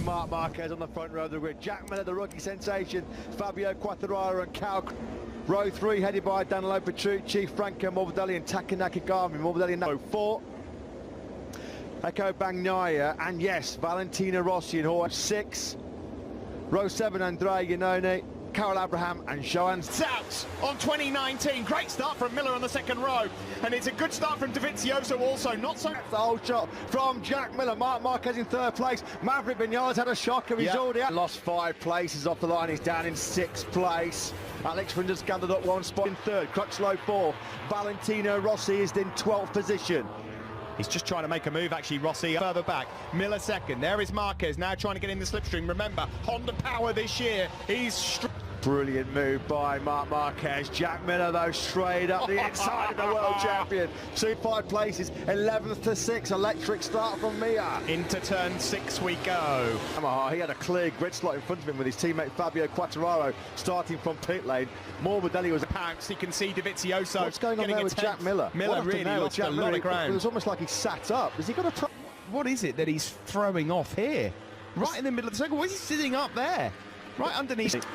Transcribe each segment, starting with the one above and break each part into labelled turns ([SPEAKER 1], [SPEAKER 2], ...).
[SPEAKER 1] Marc Marquez on the front row of the grid. Jack Miller, the rookie sensation. Fabio Quartararo and Cal. Row 3 headed by Danilo Petrucci, Franco Morbidelli and Taka Nakagami. Morbidelli in row 4. Eko Bagnaia and yes, Valentino Rossi in row 6. Row 7, Andrea Iannone, Carol Abraham and Johan
[SPEAKER 2] out on 2019. Great start from Miller on the second row, and it's a good start from Dovizioso also. Not so.
[SPEAKER 1] The whole shot from Jack Miller. Marc Marquez in 3rd place. Maverick Vinales had a shocker. He's already lost 5 places off the line. He's down in 6th place. Alex Rins has gathered up 1 spot in 3rd. Crutchlow 4. Valentino Rossi is in 12th position.
[SPEAKER 2] He's just trying to make a move, actually, Rossi further back. Miller 2nd. There is Marquez now trying to get in the slipstream. Remember, Honda power this year. He's
[SPEAKER 1] brilliant move by Marc Marquez. Jack Miller, though, straight up the inside of the world champion. 5 places, 11th to 6th. Electric start from Mia.
[SPEAKER 2] Into turn 6 we go.
[SPEAKER 1] He had a clear grid slot in front of him with his teammate Fabio Quartararo starting from pit lane. Morbidelli was
[SPEAKER 2] pounced. You can see Dovizioso.
[SPEAKER 1] What's going on there with Jack Miller?
[SPEAKER 2] Miller really lost a lot of ground.
[SPEAKER 1] It was almost like he sat up. Has he got a...
[SPEAKER 2] What is it that he's throwing off here? Right in the middle of the circle. Why is he sitting up there? Right underneath.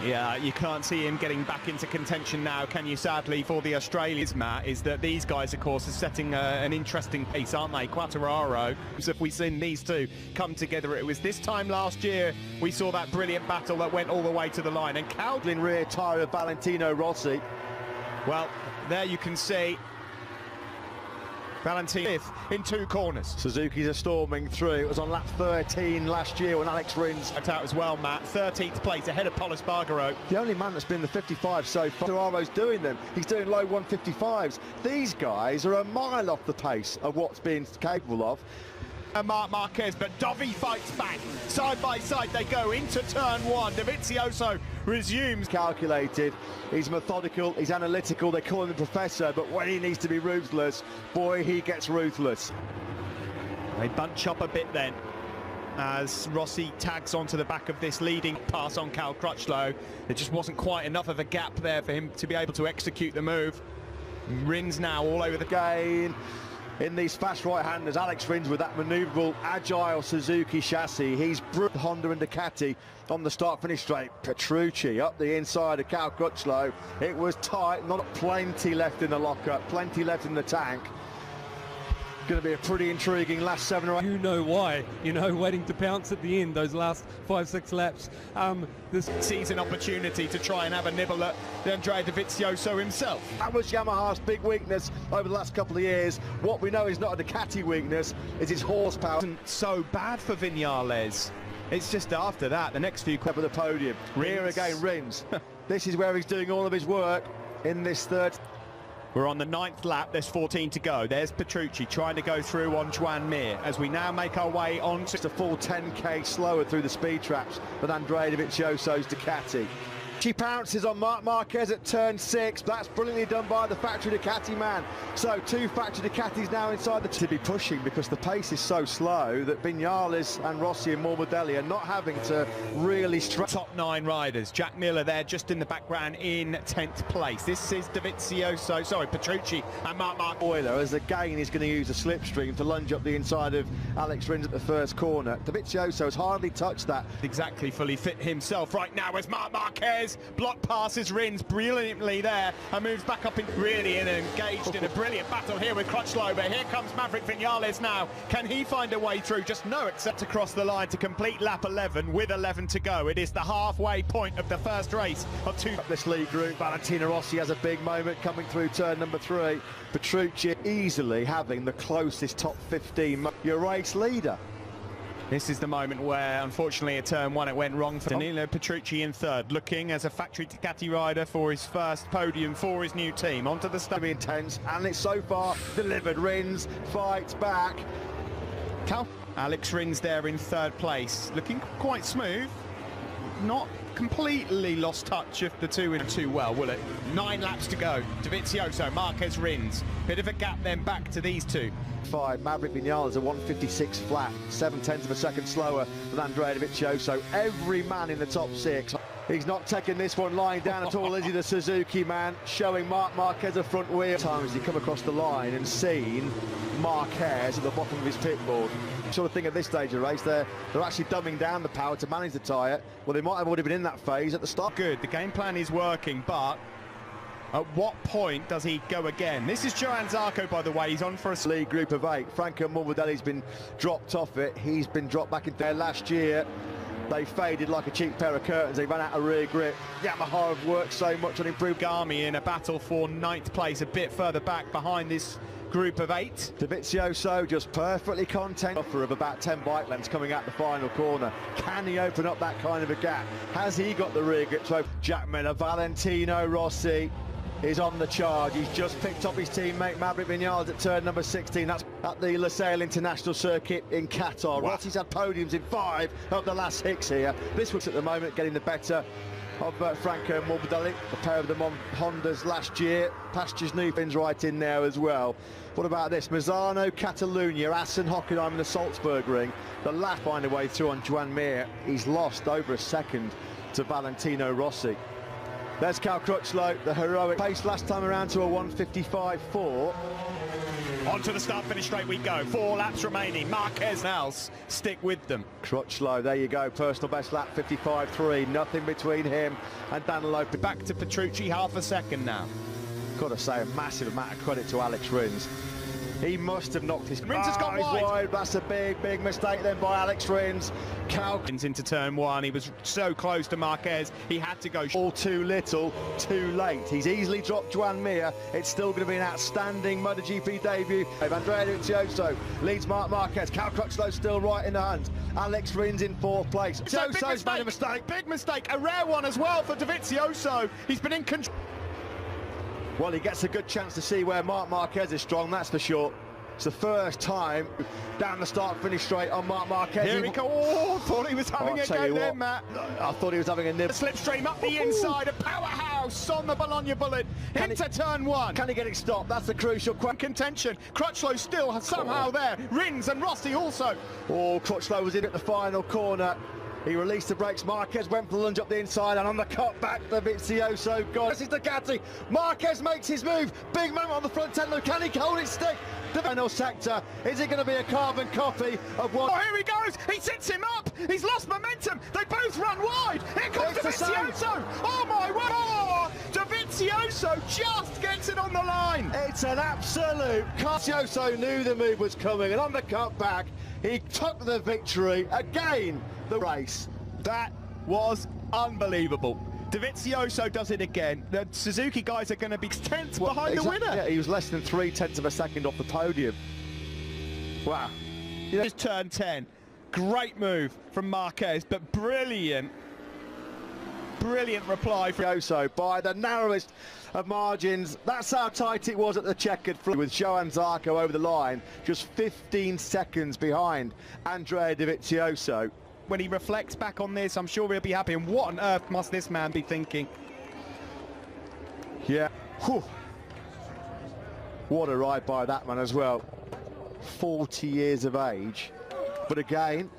[SPEAKER 2] Yeah, you can't see him getting back into contention now, can you? Sadly, for the Australians, Matt, is that these guys, of course, are setting an interesting pace, aren't they? Quartararo, if we've seen these two come together, it was this time last year we saw that brilliant battle that went all the way to the line. And
[SPEAKER 1] in rear tyre of Valentino Rossi.
[SPEAKER 2] Well, there you can see Valentino 5th in 2 corners.
[SPEAKER 1] Suzuki's are storming through. It was on lap 13 last year when Alex Rins
[SPEAKER 2] out as well, Matt. 13th place ahead of Pol Espargaro.
[SPEAKER 1] The only man that's been the 55 so far. Quartararo's doing them. He's doing low 155s. These guys are a mile off the pace of what's being capable of.
[SPEAKER 2] Marc Marquez, but Dovi fights back. Side by side they go into turn 1. Dovizioso resumes.
[SPEAKER 1] Calculated, he's methodical, he's analytical. They call him the professor, but when he needs to be ruthless, boy, he gets ruthless.
[SPEAKER 2] They bunch up a bit then as Rossi tags onto the back of this leading pass on Cal Crutchlow. There just wasn't quite enough of a gap there for him to be able to execute the move. Rins now all over the
[SPEAKER 1] gain. In these fast right-handers, Alex Rins with that manoeuvrable, agile Suzuki chassis. He's brought Honda and Ducati on the start-finish straight. Petrucci up the inside of Cal Crutchlow. It was tight, not plenty left in the lockup, plenty left in the tank. Going to be a pretty intriguing last 7 or 8.
[SPEAKER 3] You know why, waiting to pounce at the end, those last 5-6 laps.
[SPEAKER 2] This sees an opportunity to try and have a nibble at Andrea Dovizioso himself.
[SPEAKER 1] That was Yamaha's big weakness over the last couple of years. What we know is not a Ducati weakness, is its horsepower.
[SPEAKER 2] Isn't so bad for Vinales. It's just after that, the next few
[SPEAKER 1] of the podium. Here again, Rins. This is where he's doing all of his work in this 3rd.
[SPEAKER 2] We're on the 9th lap, there's 14 to go. There's Petrucci trying to go through on Joan Mir as we now make our way on to...
[SPEAKER 1] It's a full 10k slower through the speed traps than Andrea Dovizioso's Ducati. She pounces on Marc Marquez at turn 6. That's brilliantly done by the factory Ducati man. So 2 factory Ducatis now inside the... To be pushing because the pace is so slow that Vinales and Rossi and Morbidelli are not having to really strike.
[SPEAKER 2] Top 9 riders. Jack Miller there just in the background in 10th place. This is Petrucci and Marc Marquez.
[SPEAKER 1] Euler, as again he's going to use a slipstream to lunge up the inside of Alex Rins at the 1st corner. Dovizioso has hardly touched that.
[SPEAKER 2] Exactly fully fit himself right now as Marc Marquez block passes Rins brilliantly there and moves back up really engaged in a brilliant battle here with Crutchlow. But here comes Maverick Vinales now. Can he find a way through? Just no, except across the line to complete lap 11 with 11 to go. It is the halfway point of the first race of 2.
[SPEAKER 1] This lead group, Valentino Rossi has a big moment coming through turn number 3. Petrucci easily having the closest top 15. Your race leader.
[SPEAKER 2] This is the moment where, unfortunately, at turn 1 it went wrong for Danilo Petrucci in 3rd, looking as a factory Ducati rider for his first podium for his new team. Onto the start.
[SPEAKER 1] Intense, and it's so far delivered. Rins fights back.
[SPEAKER 2] Alex Rins there in 3rd place, looking quite smooth. Not completely lost touch of the two in too well, will it? 9 laps to go. Dovizioso, Marquez Rins. Bit of a gap then back to these two.
[SPEAKER 1] 5, Maverick Vinales, a 156 flat, 0.7 of a second slower than Andrea Dovizioso. Every man in the top 6. He's not taking this one lying down at all, is he, the Suzuki man, showing Marc Marquez a front wheel. Times he come across the line and seen Marquez at the bottom of his pit board. Sort of thing at this stage of the race, they're actually dumbing down the power to manage the tyre. Well, they might have already been in that phase at the start.
[SPEAKER 2] Good, the game plan is working, but at what point does he go again? This is Johann Zarco, by the way. He's on for a
[SPEAKER 1] lead group of 8. Franco Morbidelli's been dropped off it. He's been dropped back into there last year. They faded like a cheap pair of curtains. They ran out of rear grip. Yamaha have worked so much on improved.
[SPEAKER 2] Gami in a battle for 9th place, a bit further back behind this group of 8.
[SPEAKER 1] Dovizioso just perfectly content offer of about 10 bike lengths coming out the final corner. Can he open up that kind of a gap? Has he got the rear grip? So Jack Miller, Valentino Rossi is on the charge. He's just picked up his teammate Maverick Vinales at turn number 16. That's at the Losail International Circuit in Qatar.
[SPEAKER 2] Wow.
[SPEAKER 1] Rossi's had podiums in 5 of the last 6 here. This was at the moment getting the better of Franco Morbidelli. A pair of them on Hondas last year. Pastures new fins right in there as well. What about this? Mazzano, Catalunya, Assen, Hockenheim and the Salzburg ring. The last finding way through on Joan Mir. He's lost over a second to Valentino Rossi. There's Cal Crutchlow, the heroic pace last time around to a 1:55.4.
[SPEAKER 2] On to the start-finish straight we go. 4 laps remaining. Marquez now stick with them.
[SPEAKER 1] Crutchlow, there you go. Personal best lap, 55.3. Nothing between him and Danilo.
[SPEAKER 2] Back to Petrucci, half a second now.
[SPEAKER 1] Got to say, a massive amount of credit to Alex Rins. He must have knocked his...
[SPEAKER 2] Rins has gone wide.
[SPEAKER 1] That's a big mistake then by Alex Rins. Cal
[SPEAKER 2] into turn 1. He was so close to Marquez. He had to go...
[SPEAKER 1] All too little, too late. He's easily dropped Joan Mir. It's still going to be an outstanding MotoGP debut. Andrea Dovizioso leads Marc Marquez. Cal Crutchlow still right in the hunt. Alex Rins in 4th place. Dovizioso's made a mistake.
[SPEAKER 2] Big mistake. A rare one as well for Dovizioso. He's been in control.
[SPEAKER 1] Well, he gets a good chance to see where Marc Marquez is strong, that's for sure. It's the first time down the start-finish straight on Marc Marquez.
[SPEAKER 2] Here he goes. Oh, thought he was having a go there, Matt.
[SPEAKER 1] I thought he was having a nib.
[SPEAKER 2] Slipstream up the inside, a powerhouse on the Bologna Bullet into turn 1.
[SPEAKER 1] Can he get it stopped? That's the crucial question.
[SPEAKER 2] Contention. Crutchlow still somehow there. Rins and Rossi also.
[SPEAKER 1] Oh, Crutchlow was in at the final corner. He released the brakes. Marquez went for the lunge up the inside, and on the cut back, Dovizioso gone. This is Ducati. Marquez makes his move. Big moment on the front end. Can he hold it stick? The final sector. Is it going to be a carbon copy of what?
[SPEAKER 2] Oh, here he goes. He sits him up. He's lost momentum. They both run wide. Here comes Dovizioso. Oh, my word. Oh, Dovizioso just gets it on the line.
[SPEAKER 1] It's an absolute... Dovizioso knew the move was coming, and on the cut back, he took the victory again. The race.
[SPEAKER 2] That was unbelievable. Dovizioso does it again. The Suzuki guys are going to be 10th behind the winner.
[SPEAKER 1] Yeah, he was less than 0.3 of a second off the podium. Wow.
[SPEAKER 2] Here's turn 10. Great move from Marquez, but brilliant reply from
[SPEAKER 1] Dovizioso by the narrowest of margins. That's how tight it was at the checkered flag, with Johann Zarco over the line, just 15 seconds behind Andrea Dovizioso.
[SPEAKER 2] When he reflects back on this, I'm sure he'll be happy. And what on earth must this man be thinking?
[SPEAKER 1] Yeah. Whew. What a ride by that man as well. 40 years of age. But again,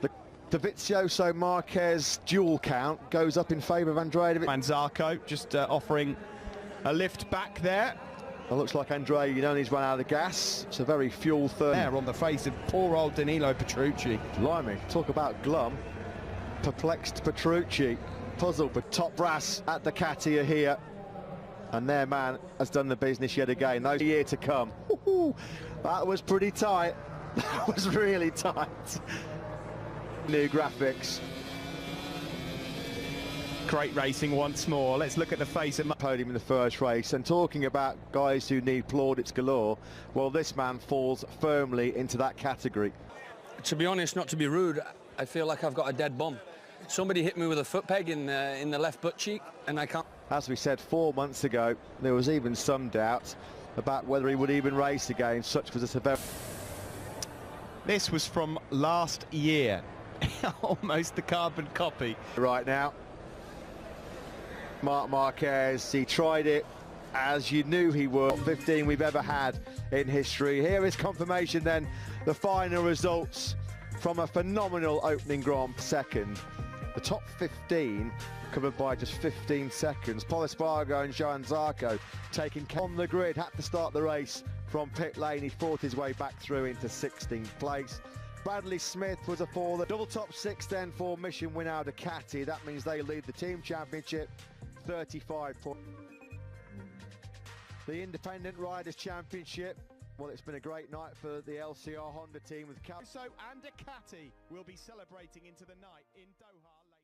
[SPEAKER 1] the Dovizioso Marquez dual count goes up in favour of Andrea Dovizioso.
[SPEAKER 2] And Zarco just offering a lift back there.
[SPEAKER 1] It looks like Andrea, you know, he's run out of the gas. It's a very fuel-therm.
[SPEAKER 2] There on the face of poor old Danilo Petrucci.
[SPEAKER 1] Blimey, talk about glum. Perplexed Petrucci, puzzled, but top brass at Ducati are here. And their man has done the business yet again. Those year to come. That was pretty tight. That was really tight. New graphics.
[SPEAKER 2] Great racing once more. Let's look at the face of the
[SPEAKER 1] podium in the first race. And talking about guys who need plaudits galore, well, this man falls firmly into that category.
[SPEAKER 4] To be honest, not to be rude, I feel like I've got a dead bum. Somebody hit me with a foot peg in the left butt cheek, and I can't...
[SPEAKER 1] As we said 4 months ago, there was even some doubt about whether he would even race again. Such was the severity.
[SPEAKER 2] This was from last year. Almost the carbon copy.
[SPEAKER 1] Right now. Marc Marquez, he tried it as you knew he would. 15 we've ever had in history. Here is confirmation then, the final results from a phenomenal opening Grand Prix second. The top 15 covered by just 15 seconds. Paul Espargo and Johan Zarco taking on the grid, had to start the race from pit lane. He fought his way back through into 16th place. Bradley Smith was a fall. The double top 6 then for Mission Winnow Ducati. That means they lead the team championship 35 points. The Independent Riders Championship. Well, it's been a great night for the LCR Honda team with
[SPEAKER 2] Moto and Ducati will be celebrating into the night in Doha.